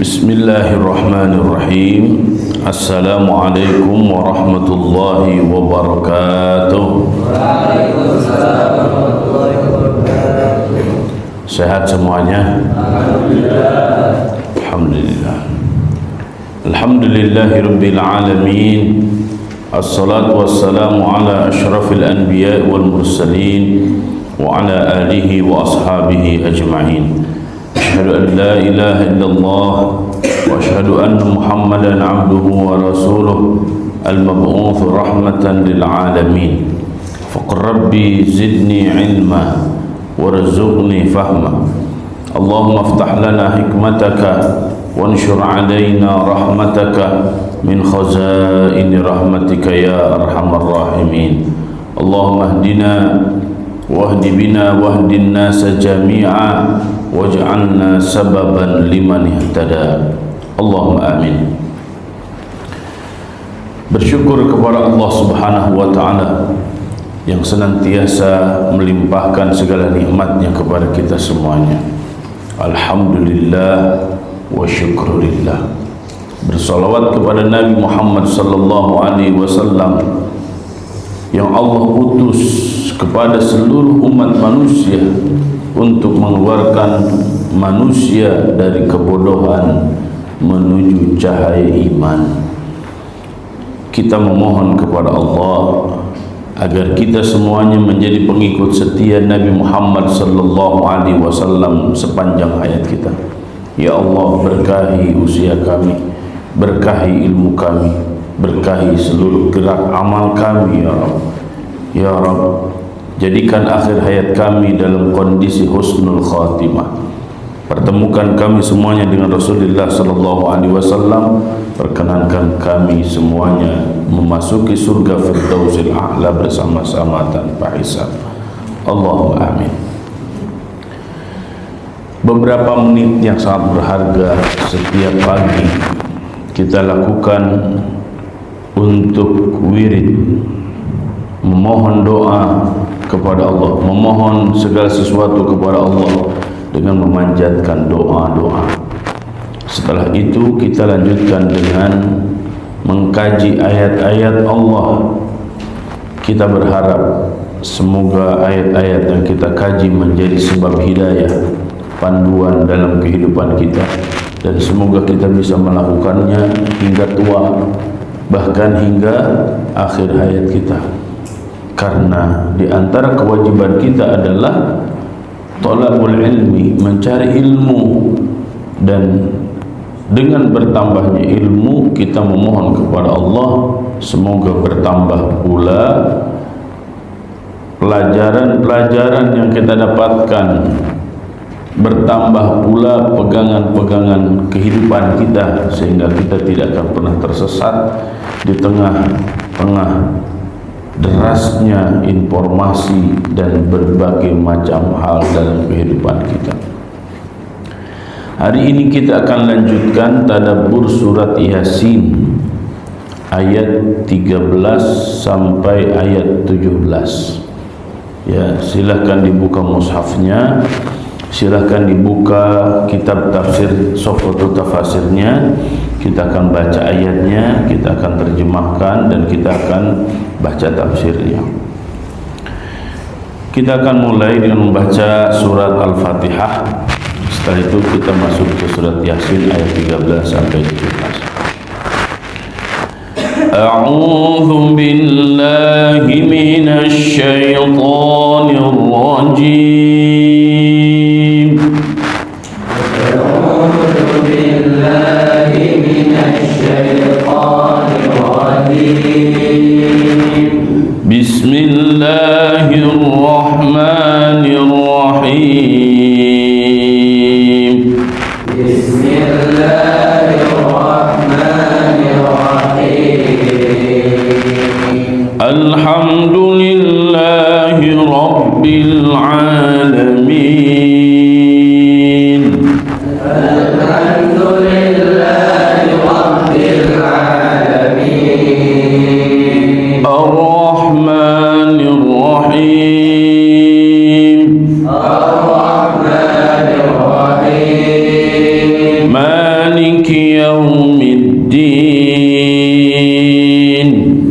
Bismillahirrahmanirrahim. Assalamualaikum warahmatullahi wabarakatuh. Waalaikumsalam warahmatullahi wabarakatuh. Sehat semuanya? Alhamdulillah. Alhamdulillah. Alhamdulillahirabbil alamin. Assalatu wassalamu ala asyrafil anbiya wal mursalin wa ala alihi wa ashabihi ajma'in. Asyhadu an la ilaha illallah wa asyhadu anna Muhammadan abduhu wa rasuluh al-mab'uts rahmatan lil alamin. Faqur rabbi zidni ilma warzuqni fahma. Allahumma iftah lana hikmataka wanshur alaina rahmataka min khazaini rahmatika ya arhamar rahimin. Allahumma hdina wahdi bina wahdin nasa jami'a waj'alna sababan liman ihtada. Allahumma amin. Bersyukur kepada Allah Subhanahu wa taala yang senantiasa melimpahkan segala nikmatnya kepada kita semuanya. Alhamdulillah wa syukrulillah. Bersalawat kepada Nabi Muhammad sallallahu alaihi wasallam yang Allah utus kepada seluruh umat manusia untuk mengeluarkan manusia dari kebodohan menuju cahaya iman. Kita memohon kepada Allah agar kita semuanya menjadi pengikut setia Nabi Muhammad sallallahu alaihi wasallam sepanjang hayat kita. Ya Allah, berkahi usia kami, berkahi ilmu kami, berkahi seluruh gerak amal kami ya Rabb. Ya Rabb, jadikan akhir hayat kami dalam kondisi husnul khatimah. Pertemukan kami semuanya dengan Rasulullah sallallahu alaihi wasallam. Perkenankan kami semuanya memasuki surga Firdausil A'la bersama-sama tanpa hisab. Allahumma amin. Beberapa menit yang sangat berharga setiap pagi kita lakukan untuk wirid, memohon doa kepada Allah, memohon segala sesuatu kepada Allah dengan memanjatkan doa-doa. Setelah itu kita lanjutkan dengan mengkaji ayat-ayat Allah. Kita berharap semoga ayat-ayat yang kita kaji menjadi sebab hidayah, panduan dalam kehidupan kita, dan semoga kita bisa melakukannya hingga tua, bahkan hingga akhir hayat kita. Karena di antara kewajiban kita adalah thalabul ilmi, mencari ilmu, dan dengan bertambahnya ilmu kita memohon kepada Allah semoga bertambah pula pelajaran-pelajaran yang kita dapatkan, bertambah pula pegangan-pegangan kehidupan kita, sehingga kita tidak akan pernah tersesat di tengah-tengah derasnya informasi dan berbagai macam hal dalam kehidupan kita. Hari ini kita akan lanjutkan tadabbur surat Yasin ayat 13 sampai ayat 17. Ya, silahkan dibuka mushafnya, silahkan dibuka kitab tafsir Sofotu Tafasirnya. Kita akan baca ayatnya, kita akan terjemahkan, dan kita akan baca tafsirnya. Kita akan mulai dengan membaca surat Al-Fatihah. Setelah itu kita masuk ke surat Yasin ayat 13 sampai 17. A'udzu billahi minasy syaithanir rajim. A'udzu billahi minasy syaithanir rajim. Bismillahirrahmanirrahim. Alhamdulillahi Rabbil Alamin. Alhamdulillahi Rabbil Alamin. Ar-Rahmanir Rahim. Ar-Rahmanir Rahim. Malik مالك يوم الدين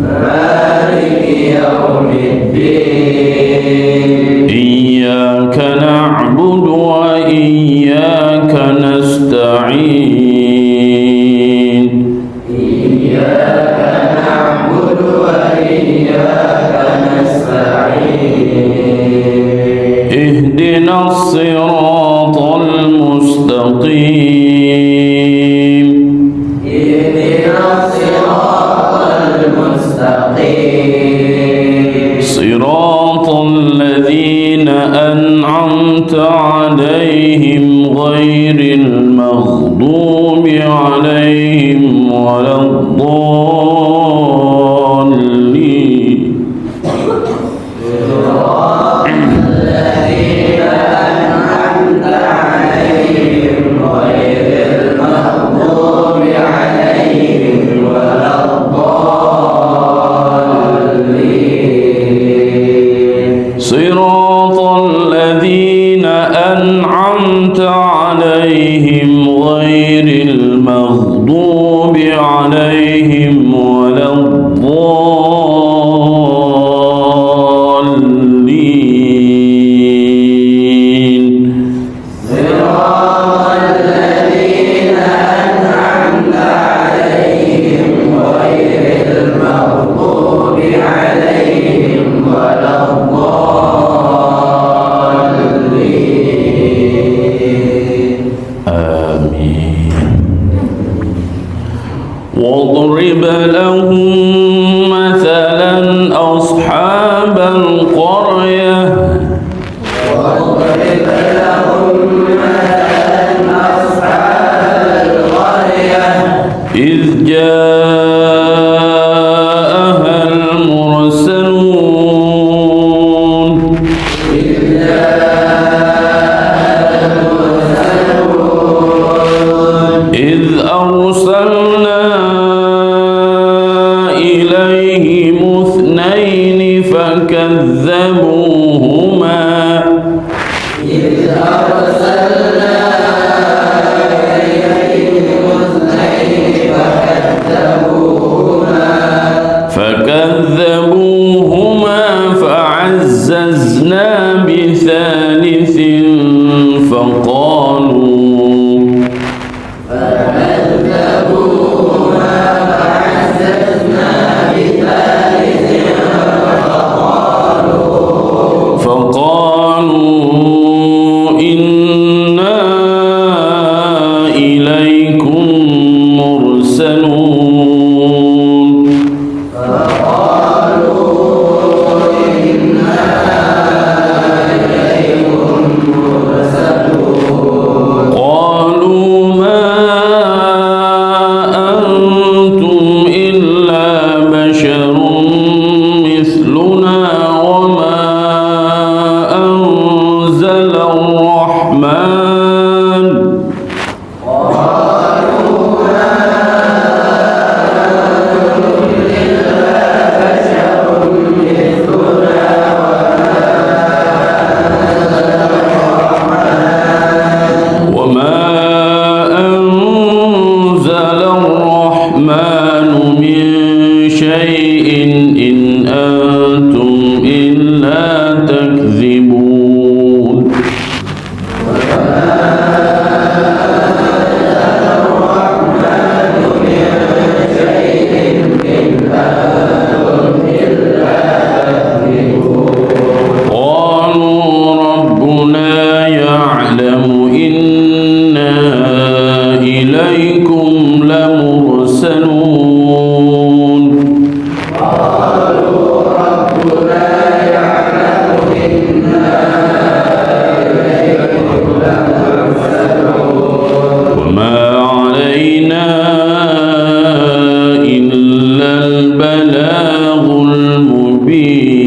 مالك يوم الدين إياك نعبد وإياك نستعين إياك نعبد وإياك نستعين اهدنا الصراط المستقيم اهدنا الصراط المستقيم صراط الذين أنعمت عليهم غير المغضوب عليهم ولا الضالين صراط الذين أنعمت عليهم غير المغضوب عليهم ولا الضالين صراط الذين أنعمت عليهم غير المغضوب عليهم ولا الضالين صراط الذين أنعمت عليهم غير المغضوب عليهم ولا الضالين آمين واضرب لهم مثلا أصحاب القرية واضرب لهم مثلا أصحاب القرية إذ جاءها المرسلون إذ أرسلنا إليهم اثنين فكذبوهما إذ أرسلنا إليهم اثنين فكذبوهما فعززنا بثالث فقالوا فقالوا إنا إليكم مرسلون قالوا ما أنتم إلا بشر مثلنا وما أنزل الرحمن وما أنزل الرحمن من شيء إن أنتم إلا تكذبون قالوا ربنا يعلم إنا إليكم لمرسلون وما علينا إلا البلاغ المبين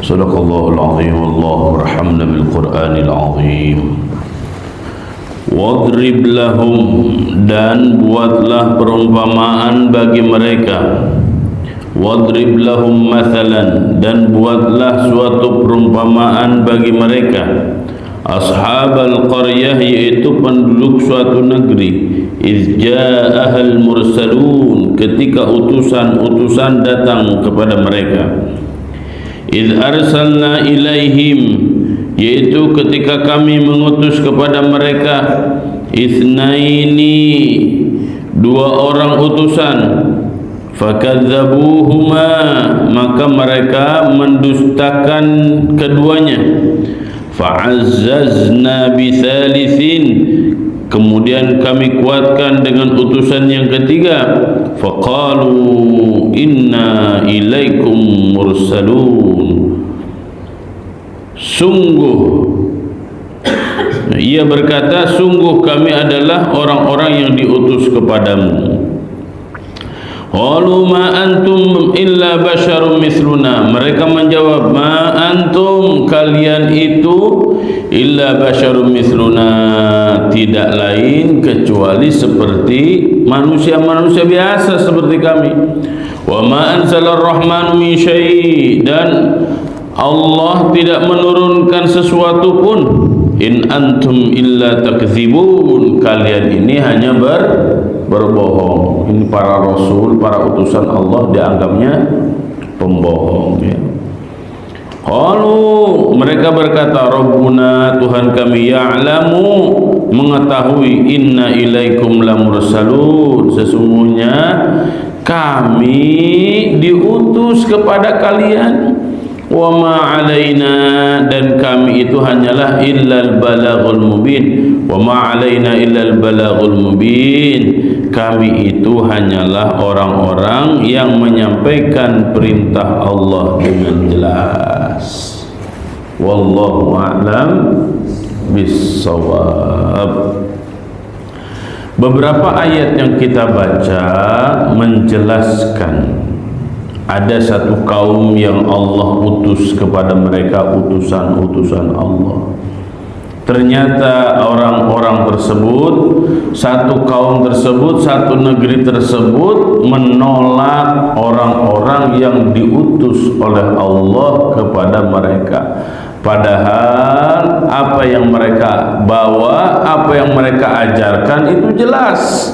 صدق الله العظيم والله ارحمنا بالقرآن العظيم Wadrib lahum, dan buatlah perumpamaan bagi mereka. Wadrib lahum mathalan, dan buatlah suatu perumpamaan bagi mereka, ashabal qaryah, yaitu penduduk suatu negeri, iz ja'ahal mursalun, ketika utusan-utusan datang kepada mereka, iz arsalna ilaihim, yaitu ketika kami mengutus kepada mereka, itsnaini, dua orang utusan, fakadzabuhuma, maka mereka mendustakan keduanya, fa'azzazna bitsalitsin, kemudian kami kuatkan dengan utusan yang ketiga, faqalu inna ilaikum mursalun, sungguh, ia berkata, sungguh kami adalah orang-orang yang diutus kepadamu. Qalu ma antum illa basyarum mithluna, mereka menjawab, ma antum, kalian itu, illa basyarum mithluna, tidak lain kecuali seperti manusia-manusia biasa seperti kami. Wa ma anzalar rahmanu min syai', dan Allah tidak menurunkan sesuatu pun, in antum illa takdzibun, kalian ini hanya berbohong. Ini para rasul, para utusan Allah dianggapnya pembohong, ya. Qalu, mereka berkata, Rabbuna, Tuhan kami, ya'lamu, mengetahui, inna ilaikum lamursalun, sesungguhnya kami diutus kepada kalian, wa ma alaina, dan kami itu hanyalah illal balaghul mubin, wa ma alaina illal balaghul mubin, kami itu hanyalah orang-orang yang menyampaikan perintah Allah dengan jelas. Wallahu a'lam bissawab. Beberapa ayat yang kita baca menjelaskan ada satu kaum yang Allah utus kepada mereka utusan-utusan Allah. Ternyata orang-orang tersebut, satu kaum tersebut, satu negeri tersebut menolak orang-orang yang diutus oleh Allah kepada mereka. Padahal apa yang mereka bawa, apa yang mereka ajarkan itu jelas,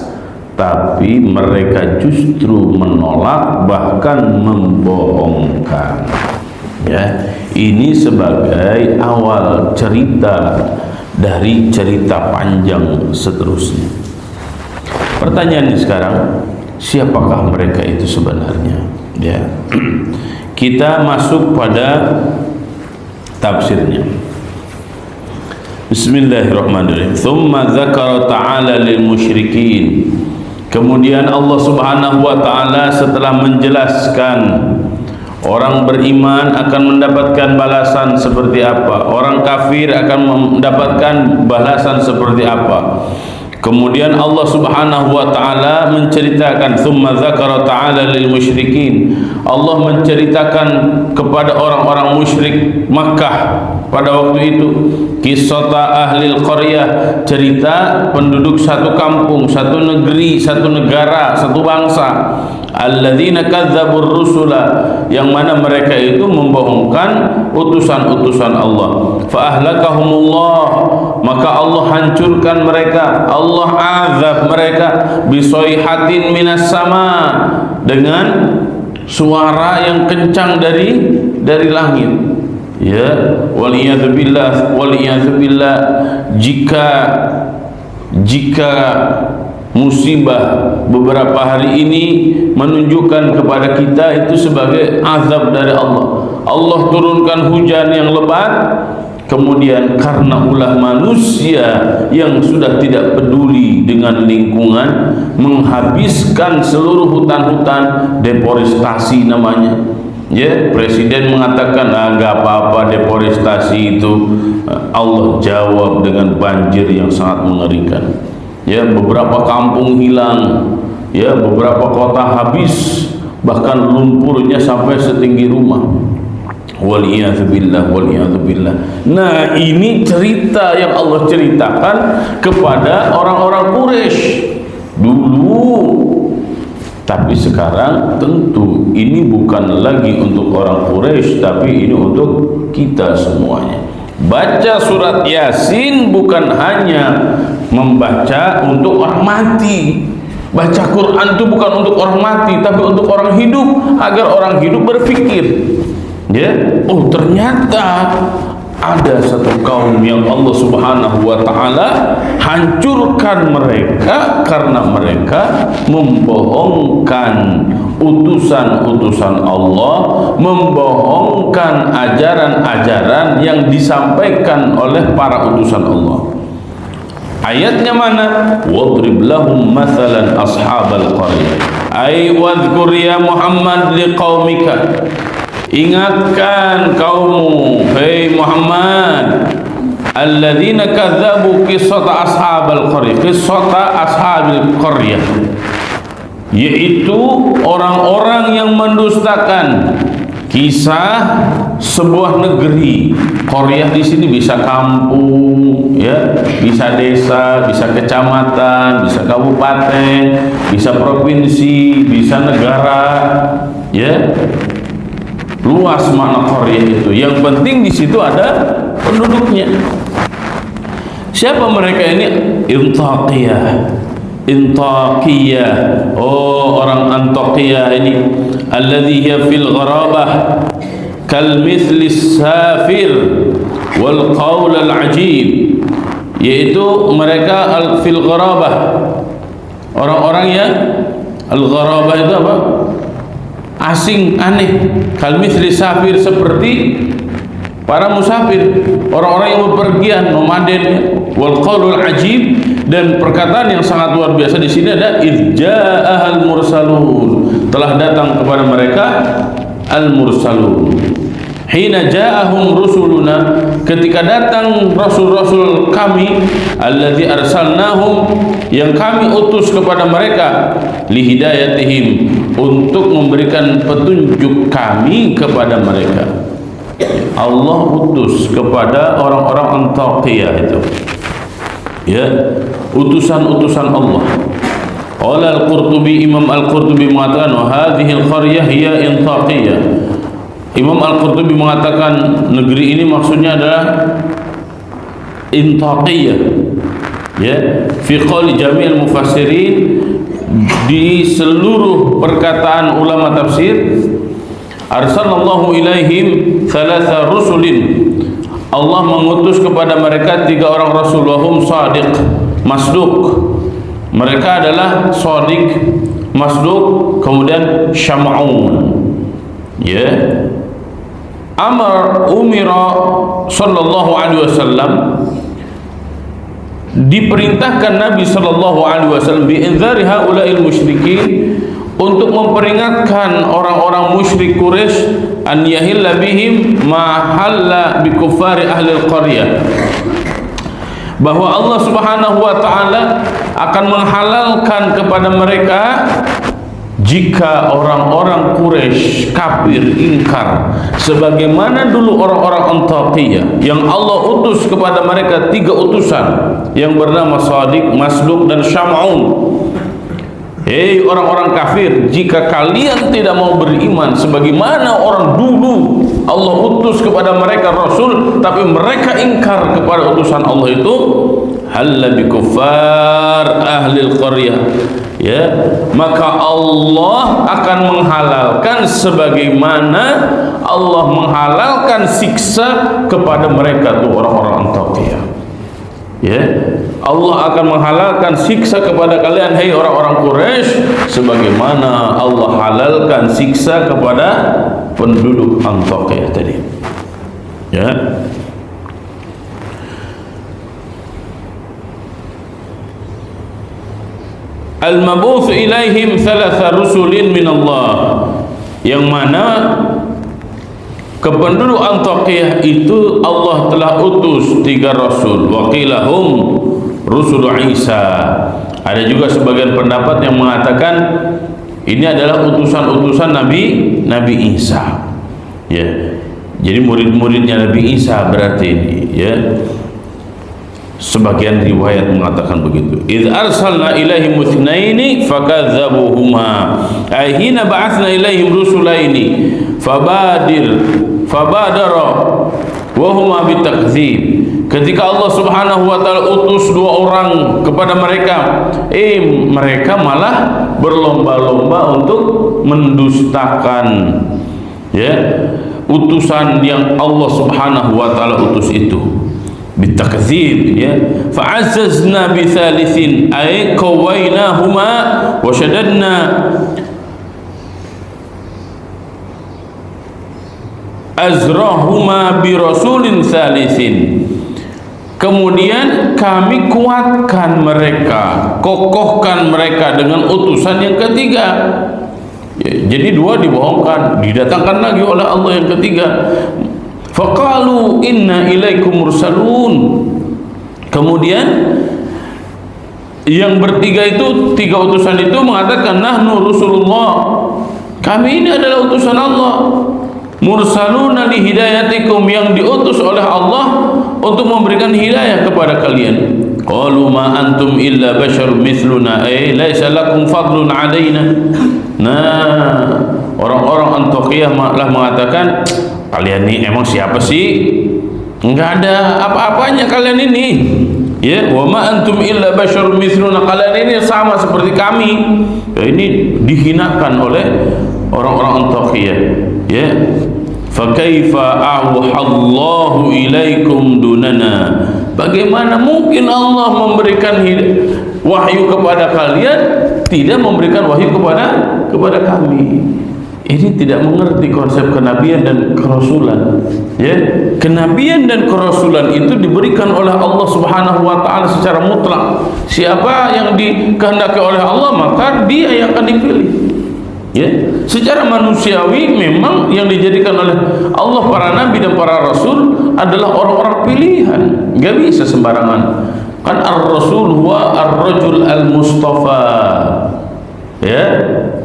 tapi mereka justru menolak, bahkan membohongkan. Ya, ini sebagai awal cerita dari cerita panjang seterusnya. Pertanyaannya sekarang, siapakah mereka itu sebenarnya? Ya, kita masuk pada tafsirnya. Bismillahirrahmanirrahim. Tsumma dzakara ta'ala lil musyrikin. Kemudian Allah Subhanahu wa taala setelah menjelaskan orang beriman akan mendapatkan balasan seperti apa, orang kafir akan mendapatkan balasan seperti apa. Kemudian Allah Subhanahu wa taala menceritakan, tsumma dzakara ta'ala lil musyrikin, Allah menceritakan kepada orang-orang musyrik Makkah pada waktu itu, kisah ahlil qaryah, cerita penduduk satu kampung, satu negeri, satu negara, satu bangsa, alladzina kadzdzabur rusula, yang mana mereka itu membohongkan utusan-utusan Allah. Fa ahlakahumullah, maka Allah hancurkan mereka, Allah azab mereka, bisayhatin minas sama, dengan suara yang kencang dari langit. Ya, waliyadzubillah, waliyadzubillah, jika musibah beberapa hari ini menunjukkan kepada kita itu sebagai azab dari Allah. Allah turunkan hujan yang lebat, kemudian karena ulah manusia yang sudah tidak peduli dengan lingkungan, menghabiskan seluruh hutan-hutan, deforestasi namanya. Ya, presiden mengatakan, enggak apa-apa deforestasi itu. Allah jawab dengan banjir yang sangat mengerikan. Ya, beberapa kampung hilang, ya, beberapa kota habis, bahkan lumpurnya sampai setinggi rumah. Waliyadzubillah, waliyadzubillah. Nah, ini cerita yang Allah ceritakan kepada orang-orang Quraisy dulu. Tapi sekarang tentu ini bukan bukan lagi untuk orang Quraisy, tapi ini untuk kita semuanya. Baca surat Yasin bukan hanya membaca untuk orang mati. Baca Quran itu bukan untuk orang mati, tapi untuk orang hidup, agar orang hidup berpikir, ya, oh ternyata ada satu kaum yang Allah Subhanahu wa taala hancurkan mereka karena mereka membohongkan utusan-utusan Allah, membohongkan ajaran-ajaran yang disampaikan oleh para utusan Allah. Ayatnya mana? Wadrib lahum mathalan ashabal qaryah. Ay wadhkur ya Muhammad liqaumika. Ingatkan kaummu, hei Muhammad, alladzina kadzabu qissata ashabal qaryah. Qissata ashabil qaryah, yaitu orang-orang yang mendustakan kisah sebuah negeri. Qaryah di sini bisa kampung, ya, bisa desa, bisa kecamatan, bisa kabupaten, bisa provinsi, bisa negara, ya. Luas makna qaryah itu. Yang penting di situ ada penduduknya. Siapa mereka ini? Intakiyah. Oh, orang Antakiyah ini. Alladhi hiya fil gharabah kal mithli safir wal qawl al ajib. Yaitu mereka fil gharabah. Orang-orang yang al gharabah itu apa? Asing, aneh. Kal mithli safir, seperti para musafir, orang-orang yang bepergian, nomaden. Wal qaulul ajib, dan perkataan yang sangat luar biasa di sini ada irja'ahal mursalun, telah datang kepada mereka al mursalun. Hina ja'ahum rusuluna, ketika datang rasul-rasul kami, alladzi arsalnahum, yang kami utus kepada mereka, lihidayatihim, untuk memberikan petunjuk kami kepada mereka. Allah utus kepada orang-orang Antakiyah itu, ya, utusan-utusan Allah. Qala al-Qurtubi, Imam al-Qurtubi mengatakan, wa hadhihi al-qaryah hiya Antakiyah. Imam al-Qurtubi mengatakan negeri ini maksudnya adalah Antakiyah, ya, fi qouli jami'il mufassirin, di seluruh perkataan ulama tafsir. Arsalallahu ilaihim thalatha rusulin, Allah mengutus kepada mereka 3 orang rasul. Wahum sadiq, masduq, mereka adalah sadiq, masduq, kemudian syam'un, ya. Umira sallallahu alaihi wasallam, diperintahkan Nabi sallallahu alaihi wasallam bi'indzari haula'il musyrikin, untuk memperingatkan orang-orang musyrik Quraisy, an yahilla bihim ma halla bi kuffari ahli al-qaryah, bahwa Allah Subhanahu wa taala akan menghalalkan kepada mereka jika orang-orang Quraisy kafir, ingkar, sebagaimana dulu orang-orang Antakiyah yang Allah utus kepada mereka 3 utusan yang bernama Sadiq, Masduq, dan Syam'un. Hei orang-orang kafir, jika kalian tidak mau beriman sebagaimana orang dulu Allah utus kepada mereka rasul, tapi mereka ingkar kepada utusan Allah itu, halla bi kuffar ahli al-qaryah, ya, maka Allah akan menghalalkan sebagaimana Allah menghalalkan siksa kepada mereka tuh orang-orang Antakiyah, ya. Allah akan menghalalkan siksa kepada kalian, hei orang-orang Quraisy, sebagaimana Allah halalkan siksa kepada penduduk Antakiyah tadi, ya. Al-mab'uts ilaihim thalatha rusulin min Allah, yang mana ke penduduk Antakiyah itu Allah telah utus 3 rasul. Waqilahum rusul Isa. Ada juga sebagian pendapat yang mengatakan ini adalah utusan-utusan Nabi Isa, ya. Jadi murid-muridnya Nabi Isa berarti ini, ya. Sebagian riwayat mengatakan begitu. Idz arsalna ilaihim itsnaini fakadzabuhuma. Ai hina ba'atsna ilaihim rusulaini fabadara wa huma bitakdzib. Ketika Allah Subhanahu wa taala utus dua orang kepada mereka, mereka malah berlomba-lomba untuk mendustakan utusan yang Allah Subhanahu wa taala utus itu. Bitakdzib fa'azzazna bi thalithin ay qawainahuma wa shaddadna azrahuma bi rasulin thalithin. Kemudian kami kuatkan mereka, kokohkan mereka dengan utusan yang ketiga. Jadi dua dibohongkan, didatangkan lagi oleh Allah yang ketiga. Faqalu inna ilaikum mursalun. Kemudian yang bertiga itu, tiga utusan itu mengatakan nahnu rusulullah, kami ini adalah utusan Allah, mursaluna li hidayatikum, yang diutus oleh Allah untuk memberikan hidayah kepada kalian. Qalu ma antum illa basharun mithluna ay laisa lakum fadlun alaina. Nah, orang-orang Antiokhiyah malah mengatakan, kalian ini emang siapa sih? Enggak ada apa-apanya kalian ini. Ya, wa ma antum illa basharun mithluna, kalian ini sama seperti kami. Ini dihinakan oleh orang-orang Antiokhiyah. Ya. Fa kaifa auhallahu ilaikum dunana. Bagaimana mungkin Allah memberikan wahyu kepada kalian, tidak memberikan wahyu kepada kami? Ini tidak mengerti konsep kenabian dan kerasulan. Ya, kenabian dan kerasulan itu diberikan oleh Allah Subhanahu wa taala secara mutlak. Siapa yang dikehendaki oleh Allah, maka dia yang akan dipilih. Ya, secara manusiawi memang yang dijadikan oleh Allah para nabi dan para rasul adalah orang-orang pilihan. Enggak bisa sembarangan. Kan ar-rasul huwa ar-rajul al-mustafa. Ya,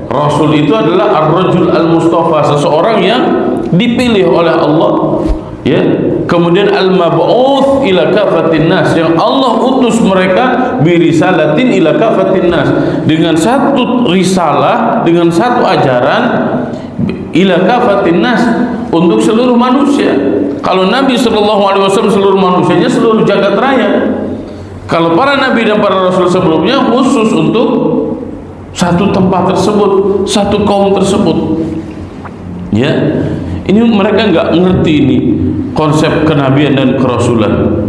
rasul itu adalah ar-rajul al-mustafa, seseorang yang dipilih oleh Allah. Ya, kemudian al-mab'uts ila kafatin nas, yang Allah utus mereka birisalatin ila kafatin nas, dengan satu risalah, dengan satu ajaran ila kafatin nas, untuk seluruh manusia. Kalau Nabi SAW seluruh manusianya, seluruh jagat raya. Kalau para nabi dan para rasul sebelumnya khusus untuk satu tempat tersebut, satu kaum tersebut. Ya, ini mereka nggak ngerti ini konsep kenabian dan kerasulan.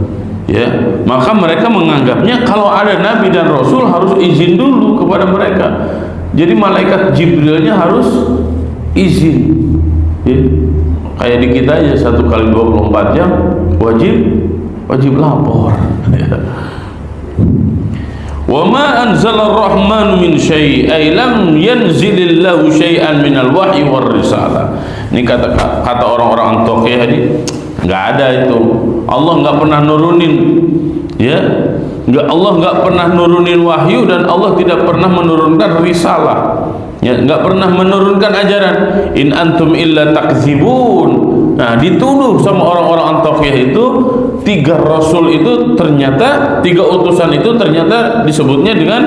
Ya, maka mereka menganggapnya kalau ada nabi dan rasul harus izin dulu kepada mereka. Jadi malaikat Jibrilnya harus izin. Ya, kayak di kita aja 1 kali 24 jam wajib lapor. Ya. Wa ma anzala ar-rahmanu min syai' ay lam yanzilillahu syai'an minal wahyi war risalah. Ini kata orang-orang Antiokhiyah tadi, enggak ada itu. Allah enggak pernah nurunin, ya. Allah enggak pernah nurunin wahyu, dan Allah tidak pernah menurunkan risalah. Ya, enggak pernah menurunkan ajaran. In antum illa takdzibun. Nah, dituduh sama orang-orang Antiokhiyah itu, 3 rasul itu ternyata, 3 utusan itu ternyata disebutnya dengan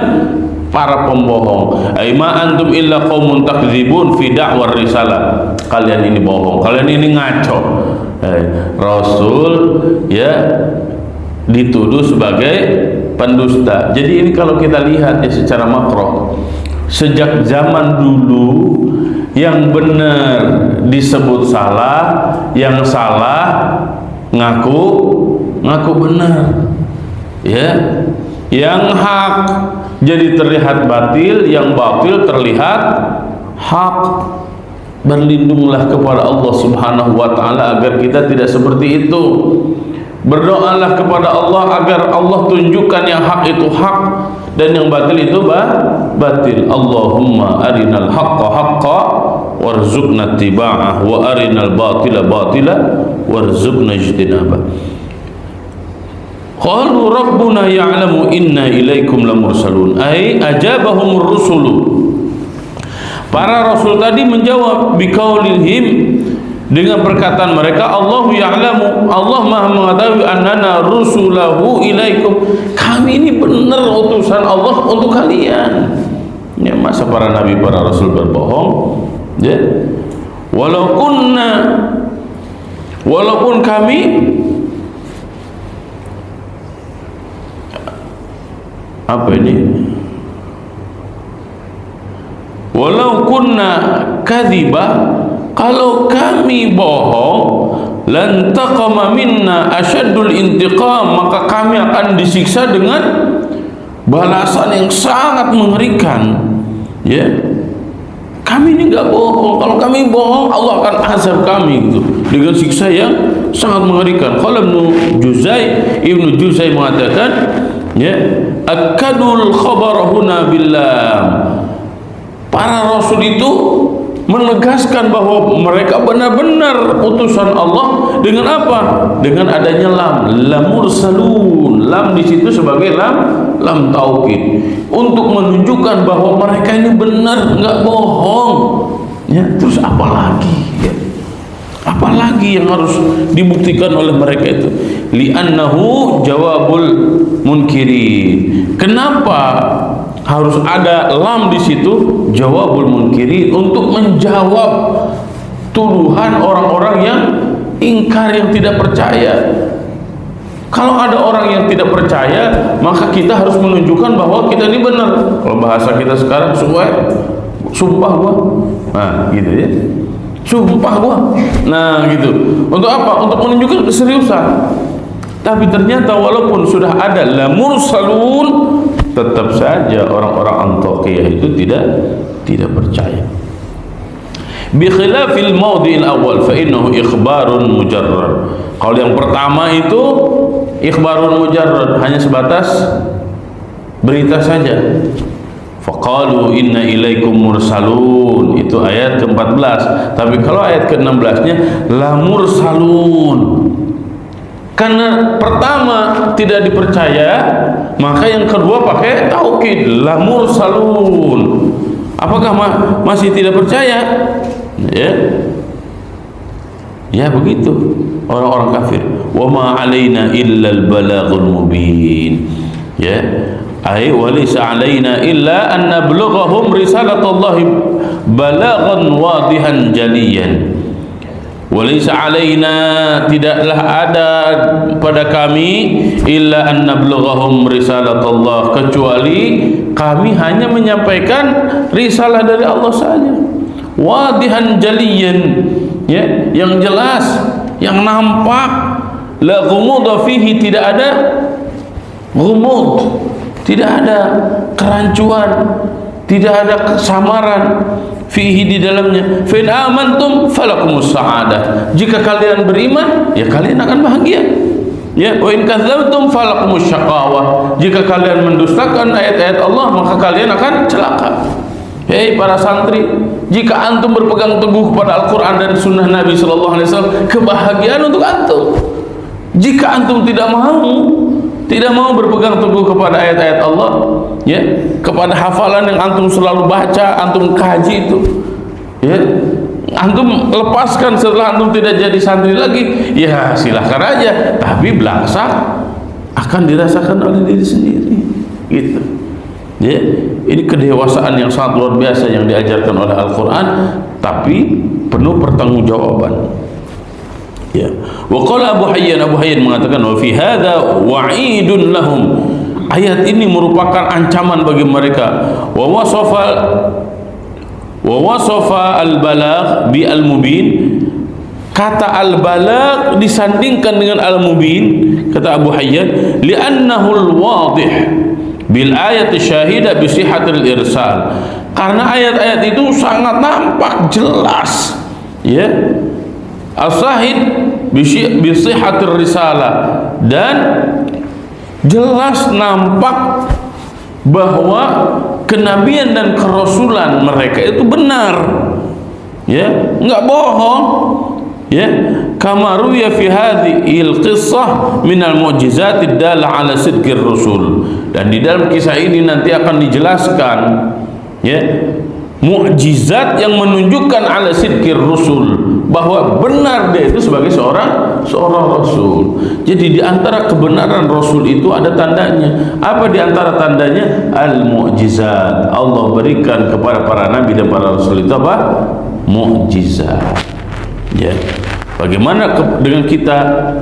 para pembohong. Aima antum illa qaumun takdzibun fi da'war risalah. Kalian ini bohong, kalian ini ngaco. Rasul ya dituduh sebagai pendusta. Jadi ini kalau kita lihat ya secara makro, sejak zaman dulu yang benar disebut salah, yang salah ngaku benar. Ya, yang hak jadi terlihat batil, yang batil terlihat hak. Berlindunglah kepada Allah Subhanahu wa taala agar kita tidak seperti itu. Berdoalah kepada Allah agar Allah tunjukkan yang hak itu hak dan yang batil itu batil. Allahumma arinal haqqa haqqa warzuqna ittiba'ah wa arinal batila batila warzuqna ijtinabah. Qalu rabbuna ya'lamu inna ilaikum lamursalun. Ai ajabahumur rusulu. Para rasul tadi menjawab biqaulihim dengan perkataan mereka, Allahu ya'lamu, Allah Maha mengetahui, annana rusulahu ilaikum, kami ini benar utusan Allah untuk kalian. Ya, masa para nabi, para rasul berbohong? Ya, walaupun kami apa ini? Walau kunna kadhiba, kalau kami bohong, lan taqama minna asyaddul intiqam, maka kami akan disiksa dengan balasan yang sangat mengerikan. Ya, kami ini enggak bohong. Kalau kami bohong, Allah akan azab kami gitu, dengan siksa yang sangat mengerikan. Qala Ibnu Juzai mengatakan, ya, akadul khabarahuna billah, para rasul itu menegaskan bahwa mereka benar-benar utusan Allah dengan apa? Dengan adanya lamur salun. Lam di situ sebagai lam taukid, untuk menunjukkan bahwa mereka ini benar, enggak bohong. Ya, terus apa lagi? Ya, apa lagi yang harus dibuktikan oleh mereka itu? Li'annahu jawabul munkirin. Kenapa harus ada lam di situ? Jawabul munkirin, untuk menjawab tuduhan orang-orang yang ingkar, yang tidak percaya. Kalau ada orang yang tidak percaya, maka kita harus menunjukkan bahwa kita ini benar. Kalau bahasa kita sekarang, sumpah gua, nah gitu ya, sumpah gua, nah gitu. Untuk apa? Untuk menunjukkan keseriusan. Tapi ternyata walaupun sudah ada lamur salun, tetap saja orang-orang Antakiyah itu tidak percaya. Bi khilafil mawdi'il awal fa innahu ikhbarun mujarrad. Kalau yang pertama itu ikhbarun mujarrad, hanya sebatas berita saja. Faqalu inna ilaikum mursalun, itu ayat ke-14. Tapi kalau ayat ke-16-nya la mursalun, karena pertama tidak dipercaya, maka yang kedua pakai taukid, la mursalun. Apakah masih tidak percaya? Ya, ya begitu orang-orang kafir. Wa ma alaina illa al-balaghul mubin. Ya, ay walaysa alaina illa an nablughahum risalatallahi balaghan wadihan jaliyan. Walaysa alaina, tidaklah ada pada kami, illa an nablughahum risalatallah, kecuali kami hanya menyampaikan risalah dari Allah saja. Wadihan jaliyan, ya, yang jelas, yang nampak. La ghumudha fihi, tidak ada ghumud, tidak ada kerancuan, tidak ada kesamaran fihi, di dalamnya. Fa in amantum falakumus sa'adah, jika kalian beriman, ya kalian akan bahagia. Ya, wa in kadzdzabtum falakumus syaqawah, jika kalian mendustakan ayat-ayat Allah, maka kalian akan celaka. Hei para santri, jika antum berpegang teguh kepada Al-Quran dan Sunnah Nabi Sallallahu Alaihi Wasallam, kebahagiaan untuk antum. Jika antum tidak mau berpegang teguh kepada ayat-ayat Allah, ya, kepada hafalan yang antum selalu baca, antum kaji itu, ya, antum lepaskan setelah antum tidak jadi santri lagi, ya silahkan aja, tapi belangsak akan dirasakan oleh diri sendiri, gitu. Ya, ini kedewasaan yang sangat luar biasa yang diajarkan oleh Al-Quran, tapi penuh pertanggungjawaban. Ya, wa qala Abu Hayyan mengatakan, wa fi hadza wa'idun lahum, ayat ini merupakan ancaman bagi mereka. Wa wasafa al-balagh bi al-mubin, kata al-balagh disandingkan dengan al-mubin, kata Abu Hayyan, li'annahu al-wadih bil ayat syahidah bi sihhatil irsal, karena ayat-ayat itu sangat nampak jelas, ya, as-sahid bi sihhatir risalah, dan jelas nampak bahwa kenabian dan kerasulan mereka itu benar, ya, enggak bohong. Ya, kama ruya fi hadhil qissah min al-mu'jizat ad-dalah ala sidqir rusul, dan di dalam kisah ini nanti akan dijelaskan, ya, mukjizat yang menunjukkan ala sidqir rusul, bahwa benar dia itu sebagai seorang rasul. Jadi di antara kebenaran rasul itu ada tandanya. Apa di antara tandanya? Al-mu'jizat. Allah berikan kepada para nabi dan para rasul itu apa? Mu'jizat. Ya. Bagaimana dengan kita?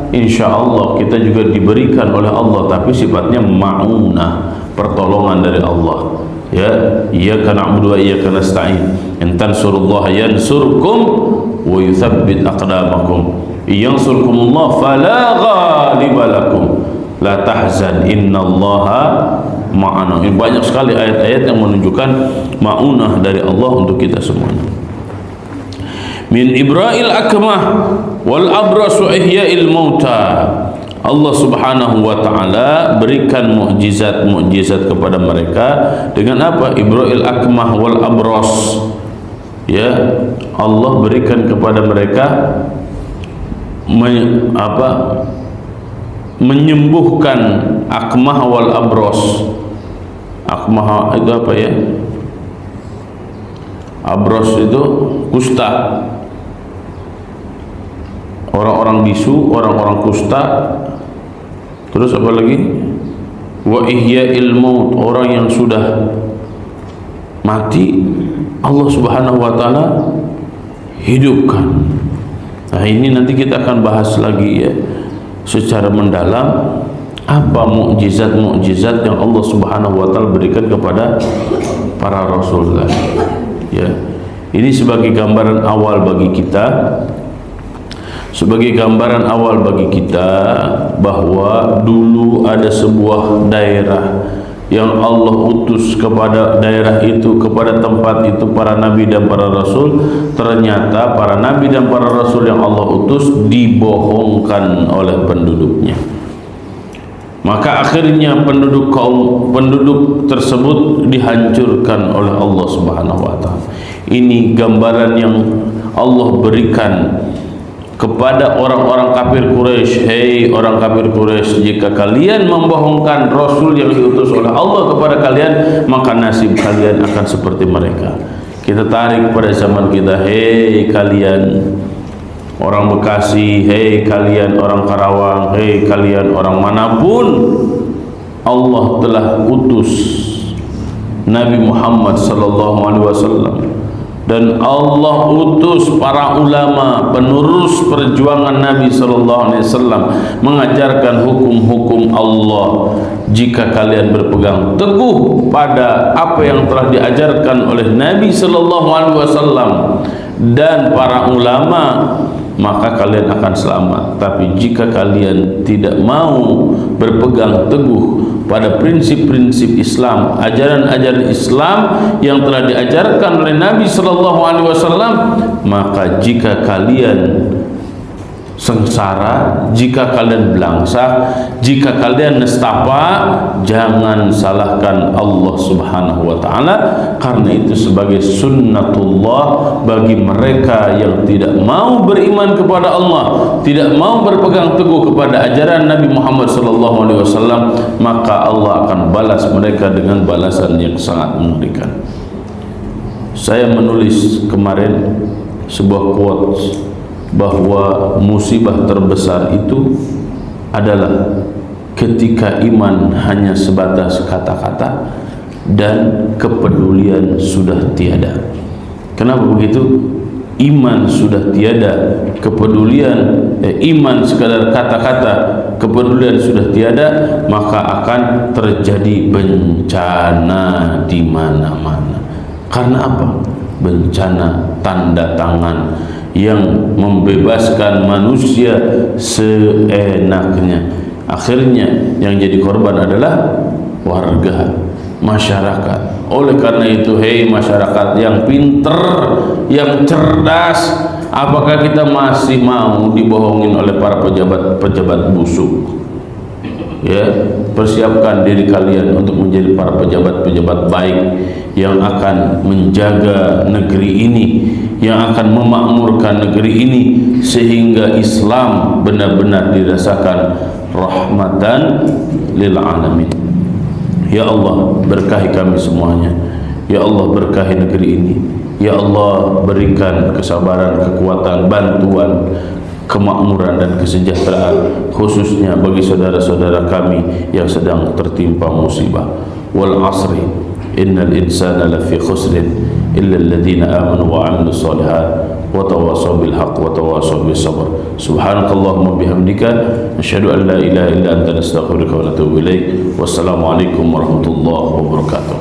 Insya Allah kita juga diberikan oleh Allah, tapi sifatnya ma'unah, pertolongan dari Allah. Ya, iyyaka na'budu wa iyyaka nasta'in. In tansurullaha yansurkum wa yuthabbit aqdamakum. Yansurkumullah fala ghaliba lakum. La tahzan innallaha ma'ana. Banyak sekali ayat-ayat yang menunjukkan ma'unah dari Allah untuk kita semuanya. Min ibra'il akmah wal abrasu ihya'il mauta. Allah Subhanahu wa ta'ala berikan mukjizat kepada mereka dengan apa? Ibra'il akmah wal abras. Ya, Allah berikan kepada mereka menyembuhkan akmah wal abras. Akmah itu apa ya? Abras itu kusta. Orang-orang bisu, orang-orang kusta. Terus apa lagi? Wa ihya'il maut, orang yang sudah mati Allah Subhanahu wa ta'ala hidupkan. Nah, ini nanti kita akan bahas lagi ya secara mendalam apa mukjizat yang Allah Subhanahu wa ta'ala berikan kepada para rasul. Ya. Ini sebagai gambaran awal bagi kita. Sebagai gambaran awal bagi kita bahwa dulu ada sebuah daerah yang Allah utus kepada daerah itu, kepada tempat itu para nabi dan para rasul. Ternyata para nabi dan para rasul yang Allah utus dibohongkan oleh penduduknya. Maka akhirnya penduduk tersebut dihancurkan oleh Allah Subhanahu wa ta'ala. Ini gambaran yang Allah berikan kepada orang-orang kafir Quraisy. Hei orang kafir Quraisy, jika kalian membohongkan rasul yang diutus oleh Allah kepada kalian, maka nasib kalian akan seperti mereka. Kita tarik pada zaman kita. Hei kalian orang Bekasi, hei kalian orang Karawang, hei kalian orang manapun, Allah telah utus Nabi Muhammad sallallahu alaihi wasallam, dan Allah utus para ulama penerus perjuangan Nabi sallallahu alaihi wasallam mengajarkan hukum-hukum Allah. Jika kalian berpegang teguh pada apa yang telah diajarkan oleh Nabi sallallahu alaihi wasallam dan para ulama, maka kalian akan selamat. Tapi jika kalian tidak mau berpegang teguh pada prinsip-prinsip Islam, ajaran-ajaran Islam yang telah diajarkan oleh Nabi sallallahu alaihi wasallam, maka jika kalian sengsara, jika kalian belangsak, jika kalian nestapa, jangan salahkan Allah Subhanahu wa ta'ala, karena itu sebagai sunnatullah bagi mereka yang tidak mau beriman kepada Allah, tidak mau berpegang teguh kepada ajaran Nabi Muhammad sallallahu alaihi wasallam, maka Allah akan balas mereka dengan balasan yang sangat mengerikan. Saya menulis kemarin sebuah quotes bahwa musibah terbesar itu adalah ketika iman hanya sebatas kata-kata dan kepedulian sudah tiada. Kenapa begitu? Iman sudah tiada, kepedulian iman sekadar kata-kata, kepedulian sudah tiada, maka akan terjadi bencana di mana-mana. Karena apa? Bencana tanda tangan yang membebaskan manusia seenaknya. Akhirnya yang jadi korban adalah warga, masyarakat. Oleh karena itu, hei masyarakat yang pinter, yang cerdas, apakah kita masih mau dibohongin oleh para pejabat busuk? Ya, persiapkan diri kalian untuk menjadi para pejabat baik yang akan menjaga negeri ini, yang akan memakmurkan negeri ini sehingga Islam benar-benar dirasakan rahmatan lil alamin. Ya Allah, berkahi kami semuanya. Ya Allah, berkahi negeri ini. Ya Allah, berikan kesabaran, kekuatan, bantuan, kemakmuran dan kesejahteraan khususnya bagi saudara-saudara kami yang sedang tertimpa musibah. Wal asri innal insana lafi khusrin illa alladhina amanu wa 'amilus solihat wa tawassaw bil haqq wa tawassaw bis sabr. Subhanakallahumma bihamdika asyhadu an la ilaha illa anta nastaghfiruka wa natubu ilaik. Wassalamu alaikum warahmatullahi wabarakatuh.